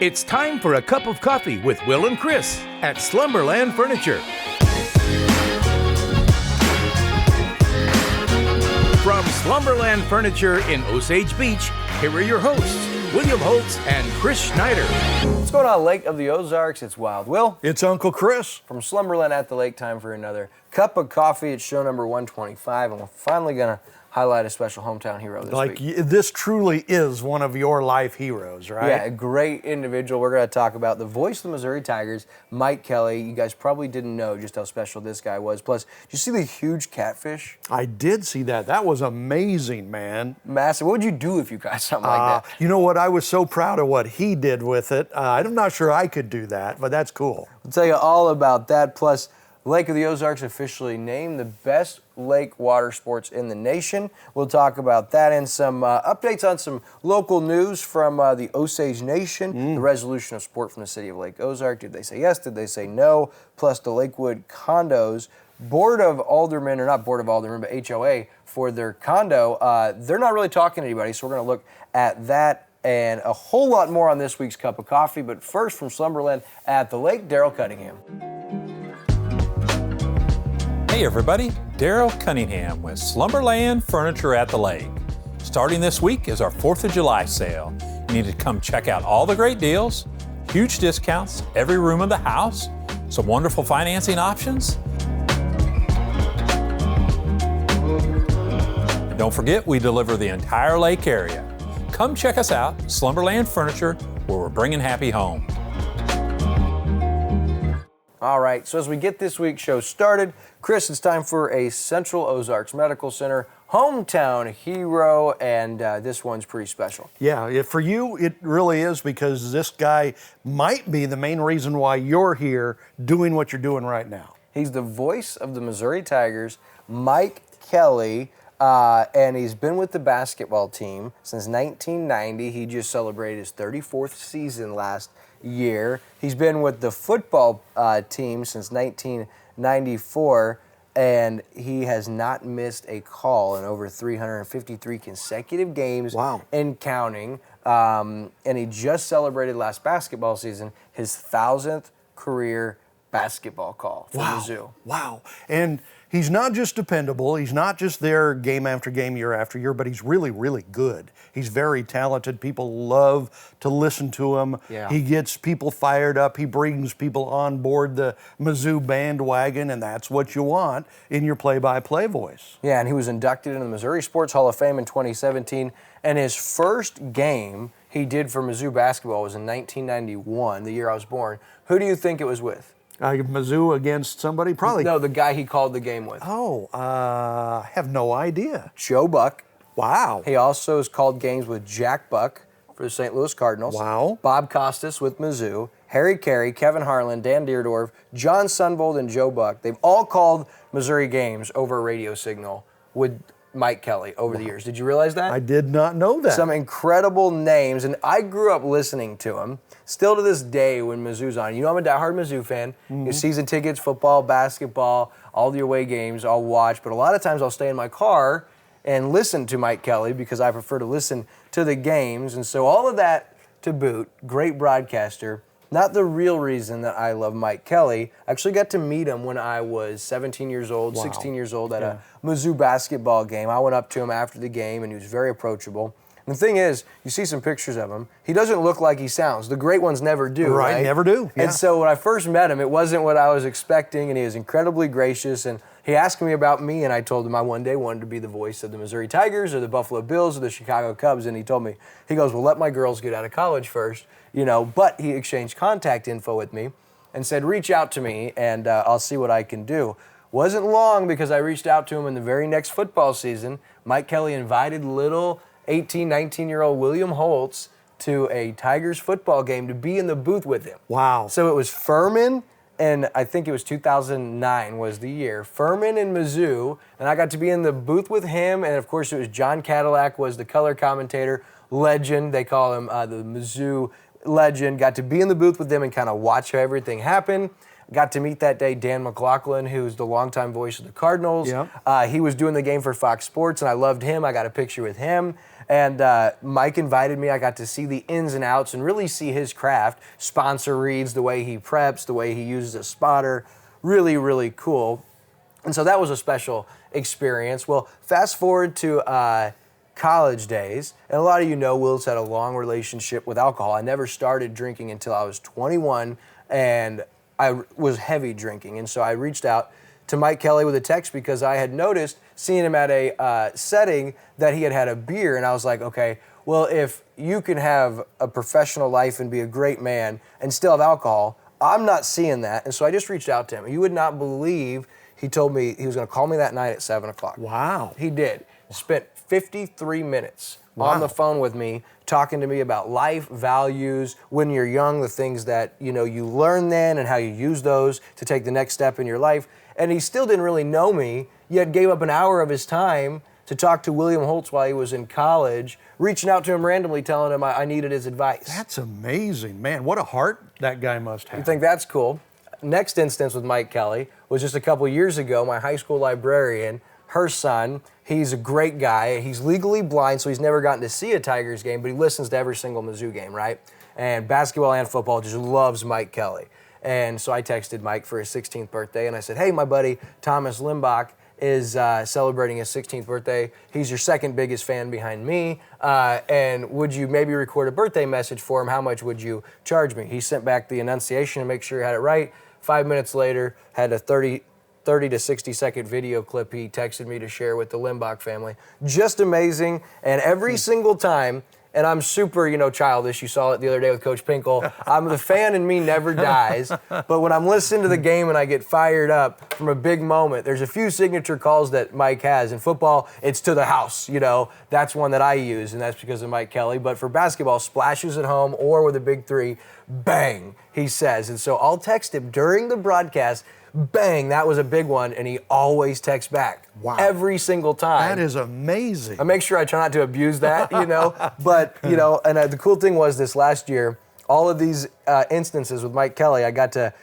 It's time for a cup of coffee with Will and Chris at Slumberland Furniture. From Slumberland Furniture in Osage Beach, here are your hosts, William Holtz and Chris Schneider. What's going on, Lake of the Ozarks? It's Wild Will. It's Uncle Chris. From Slumberland at the Lake, time for another cup of coffee. It's show number 125, and we're finally going to highlight a special hometown hero this week. This truly is one of your life heroes, right? Yeah, a great individual. We're going to talk about the voice of the Missouri Tigers, Mike Kelly. You guys probably didn't know just how special this guy was. Plus, did you see the huge catfish? I did see that. That was amazing, man. Massive. What would you do if you got something like that? You know what? I was so proud of what he did with it. I'm not sure I could do that, but that's cool. We'll tell you all about that. Plus, Lake of the Ozarks officially named the best lake water sports in the nation. We'll talk about that and some updates on some local news from the Osage Nation, the resolution of sport from the city of Lake Ozark. Did they say yes? Did they say no? Plus the Lakewood condos. Board of Aldermen, or not Board of Aldermen, but HOA for their condo, they're not really talking to anybody, so we're going to look at that and a whole lot more on this week's Cup of Coffee. But first, from Slumberland at the Lake, Daryl Cunningham. Hey everybody, Daryl Cunningham with Slumberland Furniture at the Lake. Starting this week is our 4th of July sale. You need to come check out all the great deals, huge discounts, every room of the house, some wonderful financing options. And don't forget, we deliver the entire lake area. Come check us out, Slumberland Furniture, where we're bringing happy home. All right, so as we get this week's show started, Chris, it's time for a Central Ozarks Medical Center hometown hero, and this one's pretty special. Yeah, for you, it really is, because this guy might be the main reason why you're here doing what you're doing right now. He's the voice of the Missouri Tigers, Mike Kelly, and he's been with the basketball team since 1990. He just celebrated his 34th season last year. He's been with the football team since 1994, and he has not missed a call in over 353 consecutive games. Wow. And counting. And he just celebrated last basketball season his 1,000th career basketball call for Mizzou. Wow. And he's not just dependable. He's not just there game after game, year after year, but he's really, really good. He's very talented. People love to listen to him. Yeah. He gets people fired up. He brings people on board the Mizzou bandwagon, and that's what you want in your play-by-play voice. Yeah, and he was inducted into the Missouri Sports Hall of Fame in 2017, and his first game he did for Mizzou basketball was in 1991, the year I was born. Who do you think it was with? Mizzou against somebody? Probably. No, the guy he called the game with. I have no idea. Joe Buck. Wow. He also has called games with Jack Buck for the St. Louis Cardinals. Wow. Bob Costas with Mizzou. Harry Carey, Kevin Harlan, Dan Deerdorf, John Sunvold, and Joe Buck. They've all called Missouri games over a radio signal with Mike Kelly over the years. Did you realize that? I did not know that. Some incredible names, and I grew up listening to him. Still to this day when Mizzou's on. You know I'm a diehard Mizzou fan. Your season tickets, football, basketball, all the away games I'll watch, but a lot of times I'll stay in my car and listen to Mike Kelly because I prefer to listen to the games. And so all of that to boot, great broadcaster. Not the real reason that I love Mike Kelly. I actually got to meet him when I was 17 years old, 16 years old at a Mizzou basketball game. I went up to him after the game, and he was very approachable. And the thing is, you see some pictures of him, he doesn't look like he sounds. The great ones never do, right? Never do. Yeah. And so when I first met him, it wasn't what I was expecting, and he was incredibly gracious. And he asked me about me, and I told him I one day wanted to be the voice of the Missouri Tigers or the Buffalo Bills or the Chicago Cubs. And he told me, he goes, well, let my girls get out of college first, you know. But he exchanged contact info with me and said, reach out to me, and I'll see what I can do. Wasn't long because I reached out to him in the very next football season. Mike Kelly invited little 18, 19-year-old William Holtz to a Tigers football game to be in the booth with him. Wow. So it was Furman, and I think it was 2009 was the year. Furman and Mizzou, and I got to be in the booth with him, and of course it was John Cadillac was the color commentator, legend. They call him the Mizzou legend. Got to be in the booth with them and kind of watch how everything happened. Got to meet that day Dan McLaughlin, who's the longtime voice of the Cardinals. Yep. He was doing the game for Fox Sports, and I loved him. I got a picture with him. And Mike invited me. I got to see the ins and outs and really see his craft. Sponsor reads, the way he preps, the way he uses a spotter. Really, really cool. And so that was a special experience. Well, fast forward to college days, and a lot of you know Will's had a long relationship with alcohol. I never started drinking until I was 21, and I was heavy drinking. And so I reached out to Mike Kelly with a text because I had noticed, seeing him at a setting, that he had had a beer, and I was like, okay, well, if you can have a professional life and be a great man and still have alcohol, I'm not seeing that. And so I just reached out to him. You would not believe, he told me he was going to call me that night at 7 o'clock. Wow. He did. Spent 53 minutes on the phone with me, talking to me about life, values, when you're young, the things that you learn then and how you use those to take the next step in your life. And he still didn't really know me, yet gave up an hour of his time to talk to William Holtz while he was in college, reaching out to him randomly, telling him I needed his advice. That's amazing, man. What a heart that guy must have. You think that's cool? Next instance with Mike Kelly was just a couple years ago. My high school librarian, her son, he's a great guy. He's legally blind, so he's never gotten to see a Tigers game, but he listens to every single Mizzou game, right? And basketball and football, just loves Mike Kelly. And so I texted Mike for his 16th birthday, and I said, hey, my buddy Thomas Limbach is celebrating his 16th birthday. He's your second biggest fan behind me, and would you maybe record a birthday message for him? How much would you charge me? He sent back the enunciation to make sure he had it right. 5 minutes later, had a 30 to 60-second video clip he texted me to share with the Limbach family. Just amazing, and every single time, and I'm super, childish. You saw it the other day with Coach Pinkel. I'm the fan in me never dies. But when I'm listening to the game and I get fired up from a big moment, there's a few signature calls that Mike has. In football, it's to the house. That's one that I use, and that's because of Mike Kelly. But for basketball, splashes at home or with a big three, bang, he says. And so I'll text him during the broadcast, bang, that was a big one, and he always texts back. Wow. Every single time. That is amazing. I make sure I try not to abuse that, But, and the cool thing was this last year, all of these instances with Mike Kelly, I got to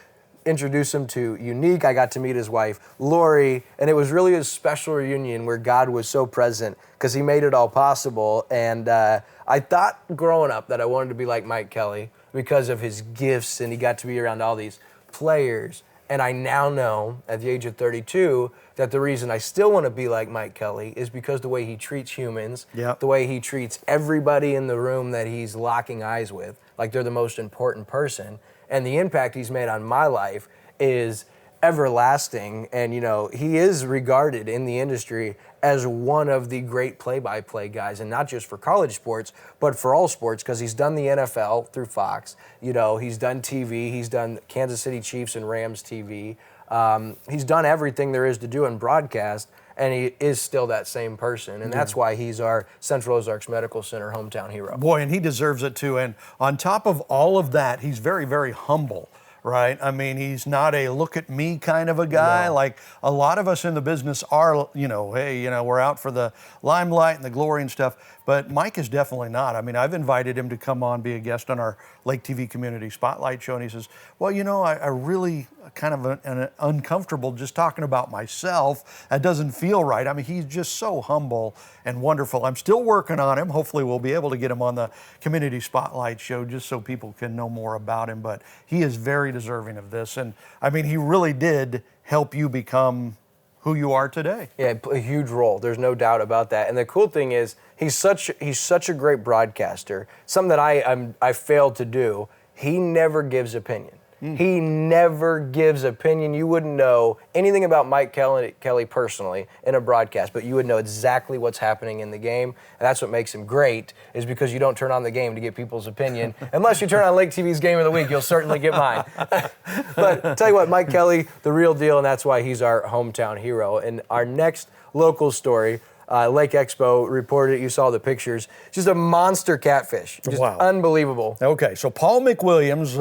introduce him to Unique. I got to meet his wife, Lori, and it was really a special reunion where God was so present because he made it all possible. And I thought growing up that I wanted to be like Mike Kelly because of his gifts, and he got to be around all these players. And I now know, at the age of 32, that the reason I still want to be like Mike Kelly is because the way he treats humans, the way he treats everybody in the room that he's locking eyes with, like they're the most important person, and the impact he's made on my life is everlasting. And, he is regarded in the industry as one of the great play-by-play guys, and not just for college sports, but for all sports, because he's done the NFL through Fox. He's done TV. He's done Kansas City Chiefs and Rams TV. He's done everything there is to do in broadcast, and he is still that same person. And that's why he's our Central Ozarks Medical Center hometown hero. Boy, and he deserves it too. And on top of all of that, he's very, very humble. Right? I mean, he's not a look at me kind of a guy. No. Like a lot of us in the business are, hey, we're out for the limelight and the glory and stuff. But Mike is definitely not. I mean, I've invited him to come on, be a guest on our Lake TV Community Spotlight show. And he says, well, I really kind of uncomfortable just talking about myself. That doesn't feel right. I mean, he's just so humble and wonderful. I'm still working on him. Hopefully we'll be able to get him on the Community Spotlight show just so people can know more about him. But he is very deserving of this. And I mean, he really did help you become who you are today. Yeah, a huge role. There's no doubt about that. And the cool thing is, he's such a great broadcaster. Something that I failed to do. He never gives opinion. He never gives opinion. You wouldn't know anything about Mike Kelly personally in a broadcast, but you would know exactly what's happening in the game. And that's what makes him great, is because you don't turn on the game to get people's opinion. Unless you turn on Lake TV's Game of the Week, you'll certainly get mine. But tell you what, Mike Kelly, the real deal, and that's why he's our hometown hero. And our next local story, Lake Expo reported it. You saw the pictures. Just a monster catfish. Just unbelievable. Okay, so Paul McWilliams,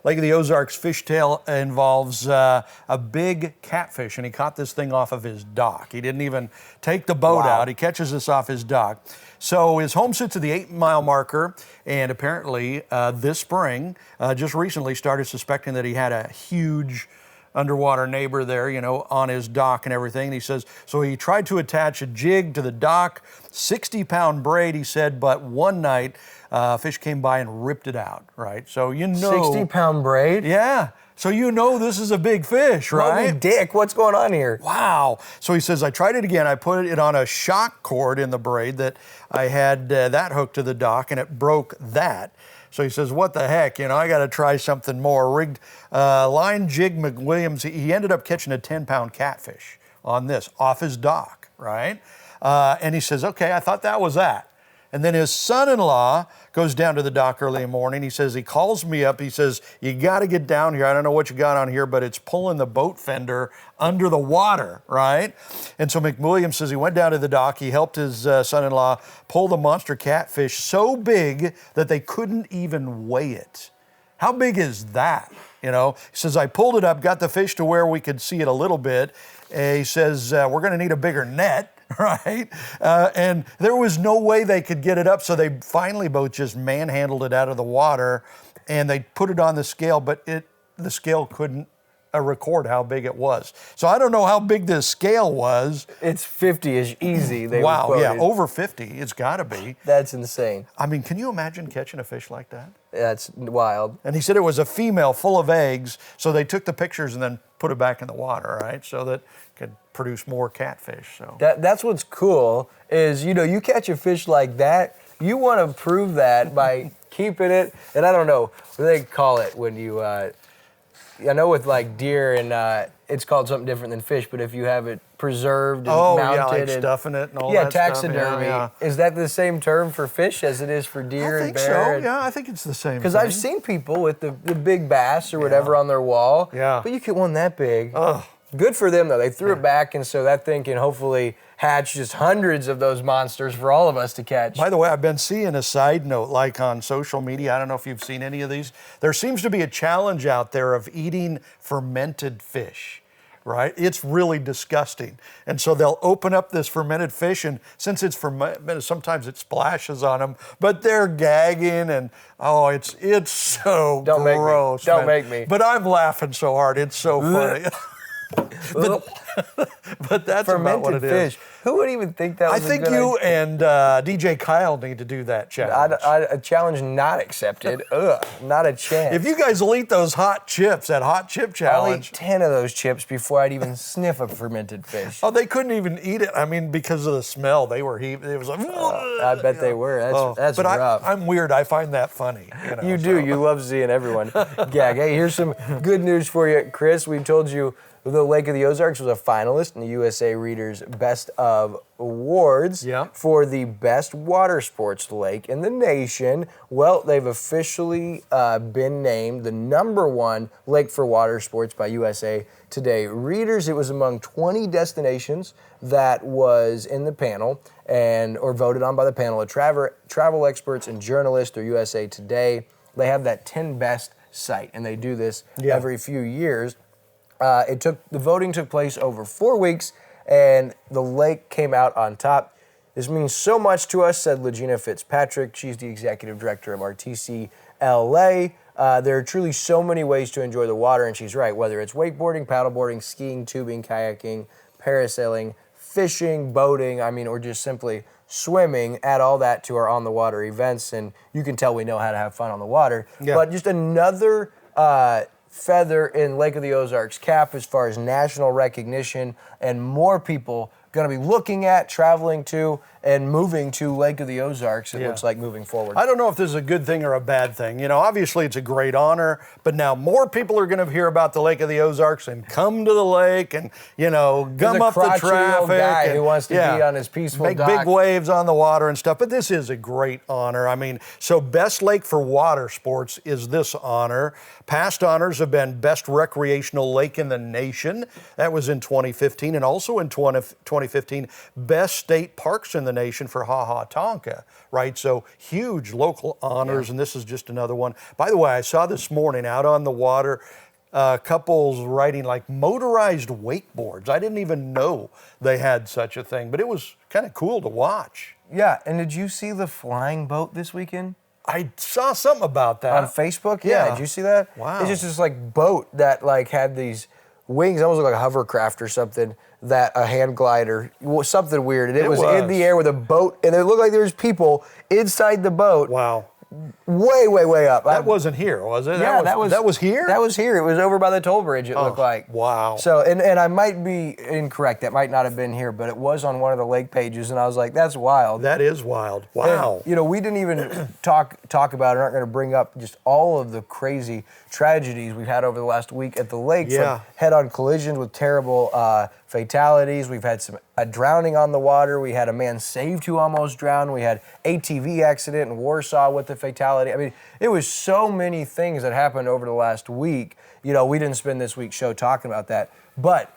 Lake of the Ozarks fishtail involves a big catfish, and he caught this thing off of his dock. He didn't even take the boat out. He catches this off his dock. So his home sits at the 8-mile marker, and apparently this spring, just recently started suspecting that he had a huge underwater neighbor there, on his dock and everything. And he says, so he tried to attach a jig to the dock, 60-pound braid, he said, but one night, fish came by and ripped it out, right? So 60-pound braid? Yeah. So this is a big fish, right? Holy dick, what's going on here? Wow. So he says, I tried it again. I put it on a shock cord in the braid that I had that hooked to the dock, and it broke that. So he says, what the heck, I got to try something more. Rigged line jig McWilliams. He ended up catching a 10-pound catfish on this off his dock, right? And he says, okay, I thought that was that. And then his son-in-law goes down to the dock early in the morning. He says, he calls me up. He says, you got to get down here. I don't know what you got on here, but it's pulling the boat fender under the water, right? And so McWilliams says he went down to the dock. He helped his son-in-law pull the monster catfish so big that they couldn't even weigh it. How big is that? He says, I pulled it up, got the fish to where we could see it a little bit. He says, we're going to need a bigger net. Right? And there was no way they could get it up, so they finally both just manhandled it out of the water, and they put it on the scale, but the scale couldn't record how big it was. So I don't know how big this scale was. It's 50-ish easy. Wow, yeah, over 50. It's got to be. That's insane. I mean, can you imagine catching a fish like that? That's wild. And he said it was a female full of eggs, so they took the pictures and then put it back in the water, right? So that could produce more catfish. So that's what's cool is, you catch a fish like that, you want to prove that by keeping it, and I don't know what they call it when you, I know with like deer and it's called something different than fish, but if you have it preserved and mounted. Yeah, like stuffing it and all that taxidermy. stuff. Yeah. Is that the same term for fish as it is for deer and bear? I think so, yeah, I think it's the same Because I've seen people with the big bass or whatever on their wall, but you get one that big. Ugh. Good for them, though. They threw it back, and so that thing can hopefully hatch just hundreds of those monsters for all of us to catch. By the way, I've been seeing a side note, like on social media. I don't know if you've seen any of these. There seems to be a challenge out there of eating fermented fish, right? It's really disgusting. And so they'll open up this fermented fish, and since it's fermented, sometimes it splashes on them, but they're gagging, and it's so gross. Don't make me. But I'm laughing so hard. It's so funny. But that's fermented about what it fish. is. Who would even think that was I think you and DJ Kyle need to do that challenge. A challenge not accepted. Ugh, not a chance. If you guys will eat those hot chips, that hot chip challenge. I'll eat 10 of those chips before I'd even sniff a fermented fish. Oh, they couldn't even eat it. I mean, because of the smell. They were it was like, I bet they were. That's but rough. I'm weird. I find that funny. You do. You love seeing everyone gag. Hey, here's some good news for you, Chris. We told you the Lake of the Ozarks was a finalist in the USA Reader's Best of Awards for the best water sports lake in the nation. Well, they've officially been named the #1 lake for water sports by USA Today readers. It was among 20 destinations that was in the panel or voted on by the panel of travel experts and journalists through USA Today. They have that 10 best site, and they do this every few years. The voting took place over 4 weeks, and the lake came out on top. This means so much to us, said Legina Fitzpatrick. She's the executive director of RTC LA. There are truly so many ways to enjoy the water, and she's right. Whether it's wakeboarding, paddleboarding, skiing, tubing, kayaking, parasailing, fishing, boating, or just simply swimming, add all that to our on the water events, and you can tell we know how to have fun on the water. Yeah. But just another feather in Lake of the Ozarks cap as far as national recognition, and more people going to be looking at, traveling to, and moving to Lake of the Ozarks, it looks like, moving forward. I don't know if this is a good thing or a bad thing. Obviously it's a great honor, but now more people are going to hear about the Lake of the Ozarks and come to the lake and, gum up the traffic. Old guy who wants to be on his peaceful make dock. big waves on the water and stuff, but this is a great honor. So best lake for water sports is this honor. Past honors have been best recreational lake in the nation. That was in 2015, and also in 2015, best state parks in the nation for Ha Ha Tonka, right? So huge local honors, and this is just another one. By the way, I saw this morning out on the water, couples riding like motorized wakeboards. I didn't even know they had such a thing, but it was kind of cool to watch. Yeah, and did you see the flying boat this weekend? I saw something about that. On Facebook? Yeah. Did you see that? Wow. It's just this boat that had these wings, almost looked like a hovercraft or something, that a hand glider, something weird. And it was in the air with a boat, and it looked like there was people inside the boat. Wow. Way up. That wasn't here, was it? Yeah, that was here? That was here. It was over by the toll bridge, it looked like. Wow. So, and I might be incorrect. That might not have been here, but it was on one of the lake pages, and I was like, that's wild. That is wild. Wow. And, we didn't even talk about it, aren't going to bring up just all of the crazy tragedies we've had over the last week at the lake. Yeah. From head-on collisions with terrible fatalities. We've had a drowning on the water. We had a man saved who almost drowned. We had ATV accident in Warsaw with the fatality. I mean, it was so many things that happened over the last week. We didn't spend this week's show talking about that, but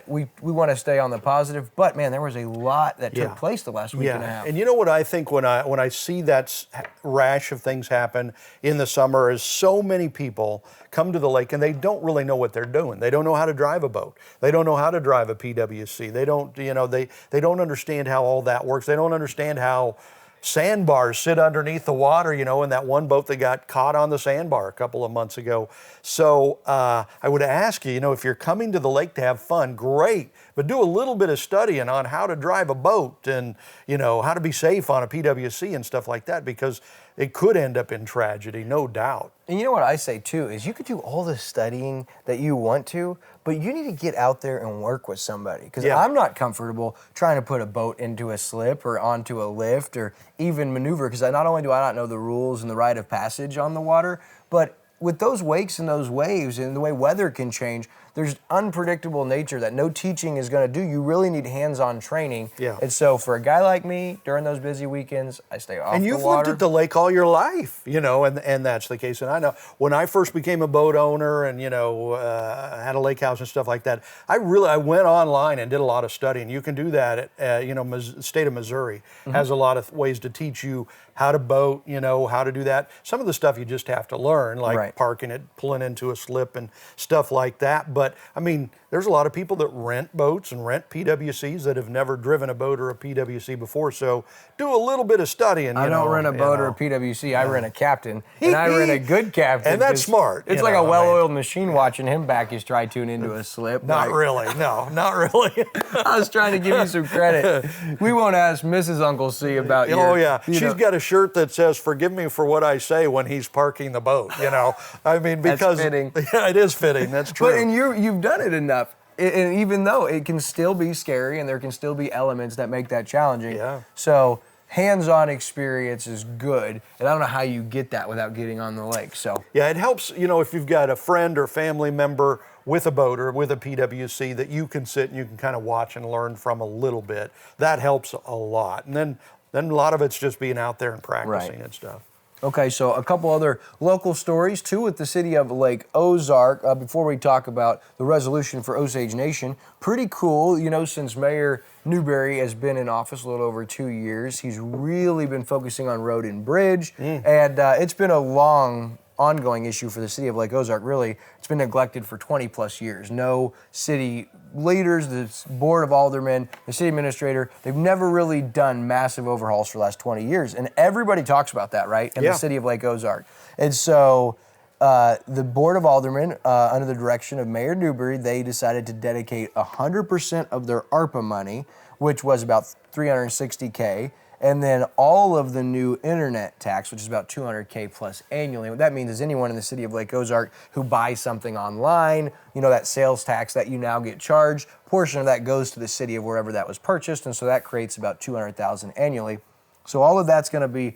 we want to stay on the positive. But man, there was a lot that took place the last week and a half. And you know what I think when I see that rash of things happen in the summer is so many people come to the lake and they don't really know what they're doing. They don't know how to drive a boat. They don't know how to drive a PWC. They don't, they don't understand how all that works. They don't understand how sandbars sit underneath the water, in that one boat that got caught on the sandbar a couple of months ago. So I would ask you, if you're coming to the lake to have fun, great, but do a little bit of studying on how to drive a boat and, how to be safe on a PWC and stuff like that, because it could end up in tragedy, no doubt. And you know what I say too, is you could do all the studying that you want to, but you need to get out there and work with somebody. Because I'm not comfortable trying to put a boat into a slip or onto a lift or even maneuver, because not only do I not know the rules and the rite of passage on the water, but with those wakes and those waves and the way weather can change, there's unpredictable nature that no teaching is going to do. You really need hands-on training. Yeah. And so for a guy like me, during those busy weekends, I stay off the water. And you've lived at the lake all your life, and that's the case. And I know when I first became a boat owner and, had a lake house and stuff like that, I went online and did a lot of studying. You can do that at, the state of Missouri has a lot of ways to teach you how to boat, how to do that. Some of the stuff you just have to learn, like parking it, pulling into a slip and stuff like that. But I mean, there's a lot of people that rent boats and rent PWCs that have never driven a boat or a PWC before. So do a little bit of studying. I don't rent a boat or a PWC. I rent a captain, and I rent a good captain. And that's smart. It's like a well-oiled machine watching him back his tri-tune into a slip. Not really. No, not really. I was trying to give you some credit. We won't ask Mrs. Uncle C about your... Oh, yeah. She's got a shirt that says, "Forgive me for what I say," when he's parking the boat, I mean, because... That's fitting. Yeah, it is fitting. That's true. But, and you've done it enough. And even though it can still be scary and there can still be elements that make that challenging. So hands-on experience is good. And I don't know how you get that without getting on the lake. So yeah, it helps, if you've got a friend or family member with a boat or with a PWC that you can sit and you can kind of watch and learn from a little bit. That helps a lot. And then a lot of it's just being out there and practicing and stuff. Okay, so a couple other local stories, too, with the city of Lake Ozark. Before we talk about the resolution for Osage Nation, pretty cool, since Mayor Newberry has been in office a little over 2 years, he's really been focusing on road and bridge, and it's been a long ongoing issue for the city of Lake Ozark, really. It's been neglected for 20 plus years. No city leaders, the board of aldermen, the city administrator, they've never really done massive overhauls for the last 20 years. And everybody talks about that, right? In the city of Lake Ozark. And so the board of aldermen, under the direction of Mayor Newberry, they decided to dedicate 100% of their ARPA money, which was about $360K, and then all of the new internet tax, which is about $200K plus annually. What that means is anyone in the city of Lake Ozark who buys something online, that sales tax that you now get charged, portion of that goes to the city of wherever that was purchased, and so that creates about $200,000 annually. So all of that's going to be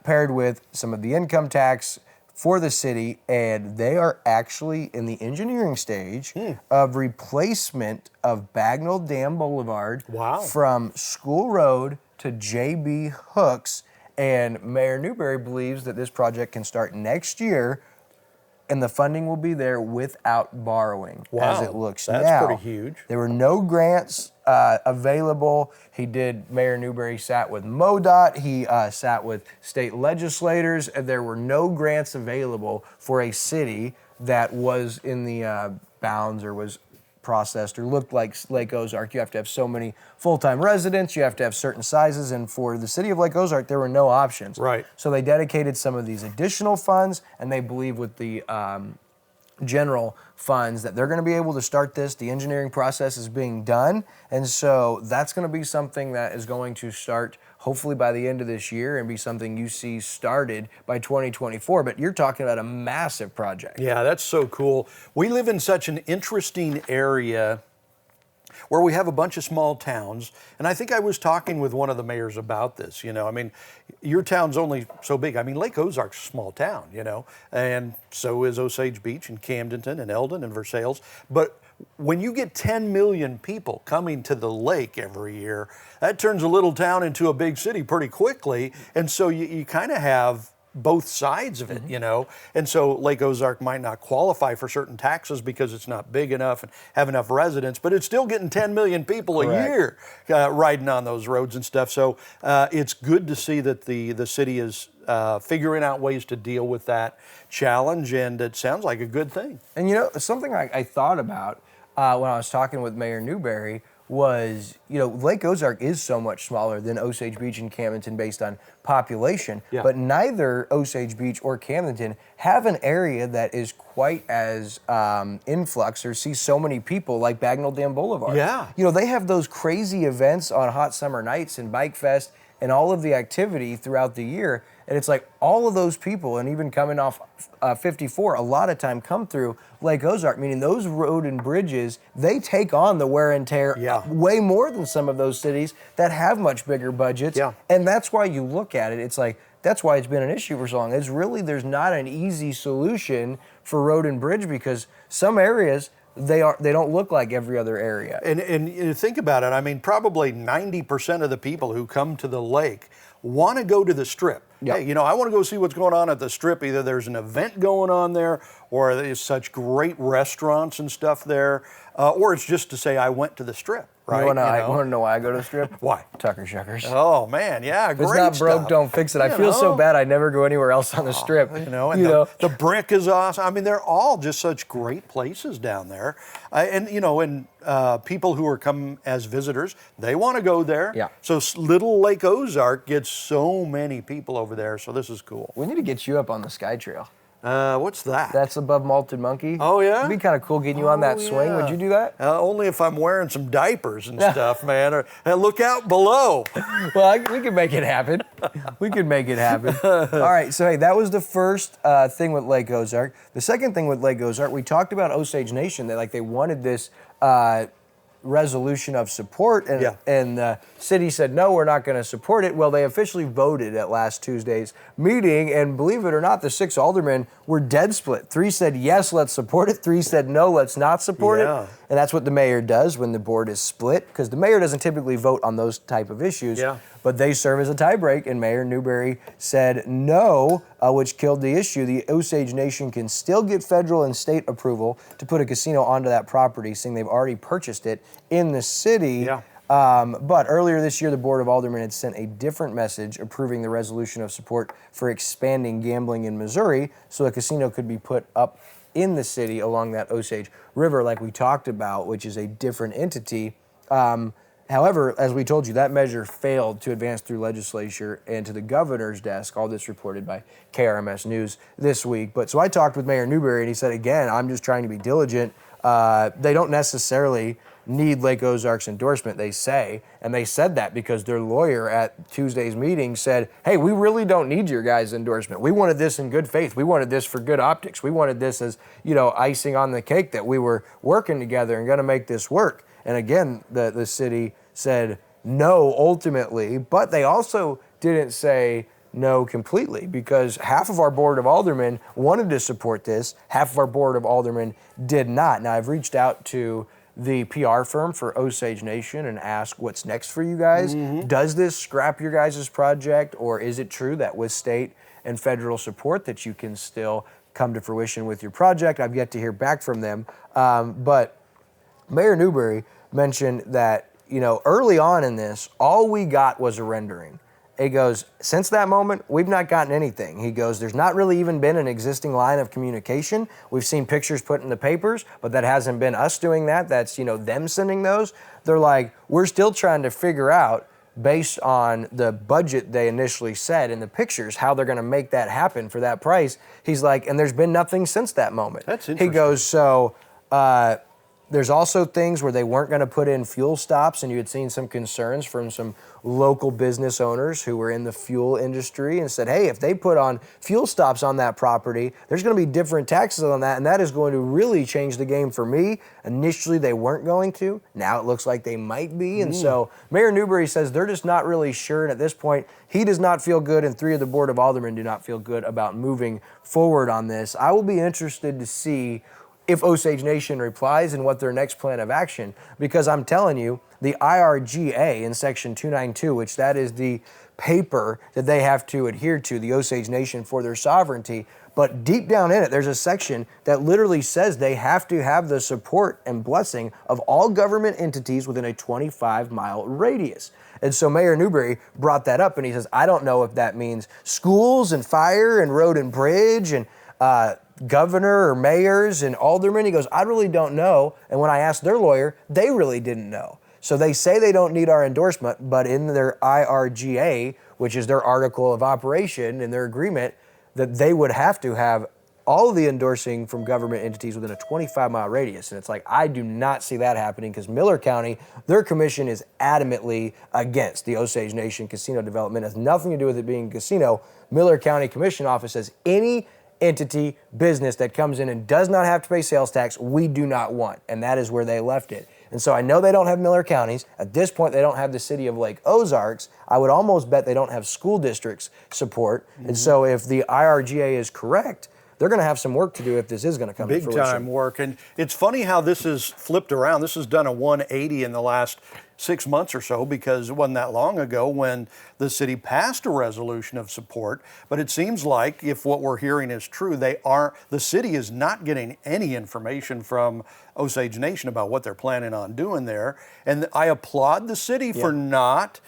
paired with some of the income tax for the city, and they are actually in the engineering stage of replacement of Bagnell Dam Boulevard from School Road to J.B. Hooks, and Mayor Newberry believes that this project can start next year, and the funding will be there without borrowing, as it looks now. That's pretty huge. There were no grants available. Mayor Newberry sat with MoDOT, he sat with state legislators, and there were no grants available for a city that was in the bounds or was processed or looked like Lake Ozark. You have to have so many full-time residents, you have to have certain sizes, and for the city of Lake Ozark, there were no options. Right. So they dedicated some of these additional funds, and they believe with the general funds that they're going to be able to start this. The engineering process is being done, and so that's going to be something that is going to start hopefully by the end of this year and be something you see started by 2024. But you're talking about a massive project. Yeah, that's so cool. We live in such an interesting area where we have a bunch of small towns, and I think I was talking with one of the mayors about this. You know, I mean, your town's only so big. I mean, Lake Ozark's a small town, you know, and so is Osage Beach and Camdenton and Eldon and Versailles. But when you get 10 million people coming to the lake every year, that turns a little town into a big city pretty quickly. And so you kind of have both sides of it, you know. And so Lake Ozark might not qualify for certain taxes because it's not big enough and have enough residents, but it's still getting 10 million people a year riding on those roads and stuff. So it's good to see that the city is figuring out ways to deal with that challenge, and it sounds like a good thing. And you know, something I thought about when I was talking with Mayor Newberry was, you know, Lake Ozark is so much smaller than Osage Beach and Camdenton based on population, but neither Osage Beach or Camdenton have an area that is quite as influx or sees so many people like Bagnell Dam Boulevard. You know, they have those crazy events on hot summer nights and Bike Fest and all of the activity throughout the year. And it's like all of those people, and even coming off 54, a lot of time come through Lake Ozark, meaning those road and bridges, they take on the wear and tear way more than some of those cities that have much bigger budgets. And that's why you look at it, it's like, that's why it's been an issue for so long. It's really, there's not an easy solution for road and bridge because some areas, they don't look like every other area. And you think about it, I mean, probably 90% of the people who come to the lake want to go to the Strip. Hey, you know, I want to go see what's going on at the Strip. Either there's an event going on there, or there's such great restaurants and stuff there, or it's just to say I went to the Strip. Right? You want to know why I go to the Strip? Why? Tucker Shuckers. Oh man, yeah, great If it's not broke, stuff. don't fix it. I feel so bad I never go anywhere else on the Strip. You know, and the Brick is awesome. I mean, they're all just such great places down there. And you know, and people who are come as visitors, they want to go there. So little Lake Ozark gets so many people over there. So this is cool. We need to get you up on the Sky Trail. What's that? That's above Malted Monkey. Oh, yeah? It'd be kind of cool getting you on that swing. Would you do that? Only if I'm wearing some diapers and stuff, man. And look out below. Well, we can make it happen. We can make it happen. All right, so hey, that was the first thing with Lake Ozark. The second thing with Lake Ozark, we talked about Osage Nation, that like they wanted this resolution of support, and the city said, no, we're not going to support it. Well, they officially voted at last Tuesday's meeting, and believe it or not, the 6 aldermen were dead split. 3 said, yes, let's support it. 3 said, no, let's not support it. And that's what the mayor does when the board is split, because the mayor doesn't typically vote on those type of issues. But they serve as a tiebreak, and Mayor Newberry said no, which killed the issue. The Osage Nation can still get federal and state approval to put a casino onto that property, saying they've already purchased it in the city. But earlier this year, the Board of Aldermen had sent a different message approving the resolution of support for expanding gambling in Missouri so a casino could be put up in the city along that Osage River like we talked about, which is a different entity. However, as we told you, that measure failed to advance through legislature and to the governor's desk. All this reported by KRMS News this week. But so I talked with Mayor Newberry, and he said, again, I'm just trying to be diligent. They don't necessarily need Lake Ozark's endorsement, they say. And they said that because their lawyer at Tuesday's meeting said, hey, we really don't need your guys' endorsement. We wanted this in good faith. We wanted this for good optics. We wanted this as, you know, icing on the cake that we were working together and going to make this work. And again, the city said no ultimately, but they also didn't say no completely, because half of our Board of Aldermen wanted to support this, half of our Board of Aldermen did not. Now, I've reached out to the PR firm for Osage Nation and asked what's next for you guys. Does this scrap your guys' project, or is it true that with state and federal support that you can still come to fruition with your project? I've yet to hear back from them, but Mayor Newberry mentioned that, you know, early on in this, all we got was a rendering. He goes, since that moment, we've not gotten anything. He goes, there's not really even been an existing line of communication. We've seen pictures put in the papers, but that hasn't been us doing that. That's, you know, them sending those. They're like, we're still trying to figure out based on the budget they initially said in the pictures, how they're going to make that happen for that price. He's like, and there's been nothing since that moment. That's interesting. He goes, so there's also things where they weren't going to put in fuel stops, and you had seen some concerns from some local business owners who were in the fuel industry and said, hey, if they put on fuel stops on that property, there's going to be different taxes on that, and that is going to really change the game for me. Initially, they weren't going to. Now it looks like they might be, and so Mayor Newberry says they're just not really sure, and at this point, he does not feel good, and 3 of the Board of Aldermen do not feel good about moving forward on this. I will be interested to see if Osage Nation replies and what their next plan of action, because I'm telling you, the IRGA in Section 292, which that is the paper that they have to adhere to, the Osage Nation, for their sovereignty, but deep down in it, there's a section that literally says they have to have the support and blessing of all government entities within a 25-mile radius. And so Mayor Newberry brought that up, and he says, I don't know if that means schools and fire and road and bridge and governor or mayors and aldermen. He goes, I really don't know. And when I asked their lawyer, they really didn't know. So they say they don't need our endorsement, but in their IRGA, which is their article of operation in their agreement, that they would have to have all of the endorsing from government entities within a 25-mile radius. And it's like, I do not see that happening, because Miller County, their commission is adamantly against the Osage Nation casino development. It has nothing to do with it being a casino. Miller County Commission Office says any entity, business that comes in and does not have to pay sales tax, we do not want. And that is where they left it. And so I know they don't have Miller counties. At this point, they don't have the city of Lake Ozarks. I would almost bet they don't have school districts support. And so if the IRGA is correct, they're going to have some work to do if this is going to come to fruition. Big time work. And it's funny how this is flipped around. This has done a 180 in the last 6 months or so, because it wasn't that long ago when the city passed a resolution of support. But it seems like, if what we're hearing is true, the city is not getting any information from Osage Nation about what they're planning on doing there. And I applaud the city for not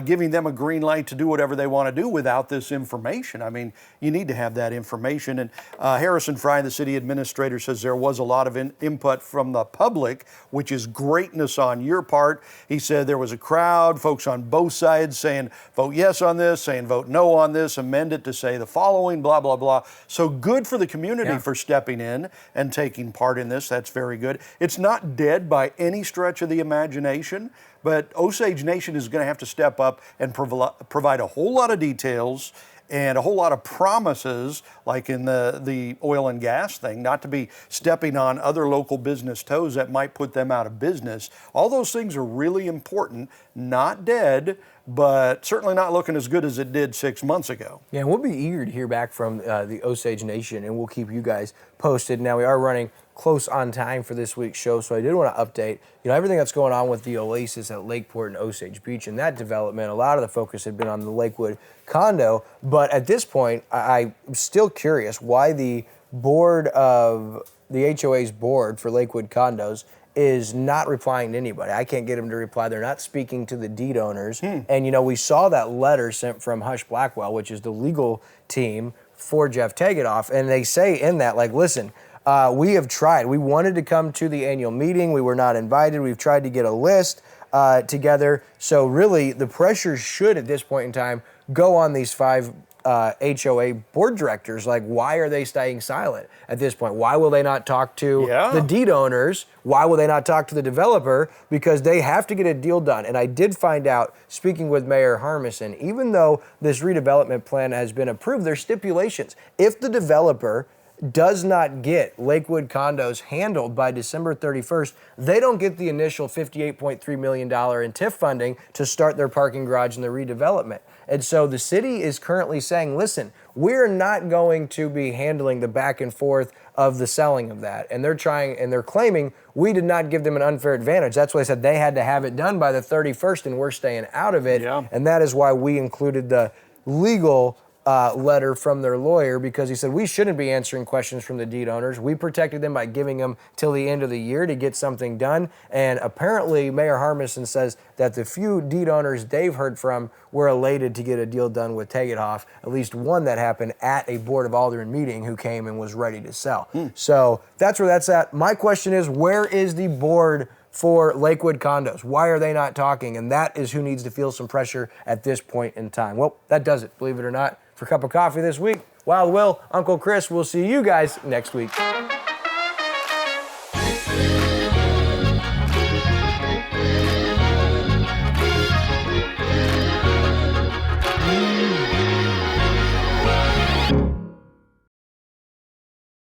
giving them a green light to do whatever they want to do without this information. I mean, you need to have that information. And Harrison Fry, the city administrator, says there was a lot of input from the public, which is greatness on your part. He said there was a crowd, folks on both sides saying vote yes on this, saying vote no on this, amend it to say the following, blah, blah, blah. So good for the community for stepping in and taking part in this. That's very good. It's not dead by any stretch of the imagination, but Osage Nation is going to have to step up and provide a whole lot of details and a whole lot of promises, like in the oil and gas thing, not to be stepping on other local business toes that might put them out of business. All those things are really important, not dead, but certainly not looking as good as it did 6 months ago. Yeah, and we'll be eager to hear back from the Osage Nation, and we'll keep you guys posted. Now, we are running close on time for this week's show, so I did want to update, everything that's going on with the Oasis at Lakeport and Osage Beach and that development. A lot of the focus had been on the Lakewood condo, but at this point, I'm still curious why the HOA's board for Lakewood condos is not replying to anybody. I can't get them to reply. They're not speaking to the deed owners. And, we saw that letter sent from Hush Blackwell, which is the legal team for Jeff Tegetthoff, and they say in that, listen, we have tried. We wanted to come to the annual meeting. We were not invited. We've tried to get a list together. So really, the pressure should, at this point in time, go on these 5 HOA board directors. Why are they staying silent at this point? Why will they not talk to the deed owners? Why will they not talk to the developer? Because they have to get a deal done. And I did find out, speaking with Mayor Harmison, even though this redevelopment plan has been approved, there's stipulations. If the developer does not get Lakewood condos handled by December 31st, they don't get the initial $58.3 million in TIF funding to start their parking garage and the redevelopment. And so the city is currently saying, listen, we're not going to be handling the back and forth of the selling of that. And they're claiming we did not give them an unfair advantage. That's why they said they had to have it done by the 31st and we're staying out of it. Yeah. And that is why we included the legal letter from their lawyer, because he said we shouldn't be answering questions from the deed owners. We protected them by giving them till the end of the year to get something done. And apparently Mayor Harmison says that the few deed owners they've heard from were elated to get a deal done with Tegetthoff, at least one that happened at a Board of Aldermen meeting who came and was ready to sell. So that's where that's at. My question is, where is the board for Lakewood condos. Why are they not talking? And that is who needs to feel some pressure at this point in time. Well, that does it, believe it or not, for Cup of Coffee this week. Wild Will, Uncle Chris, we'll see you guys next week.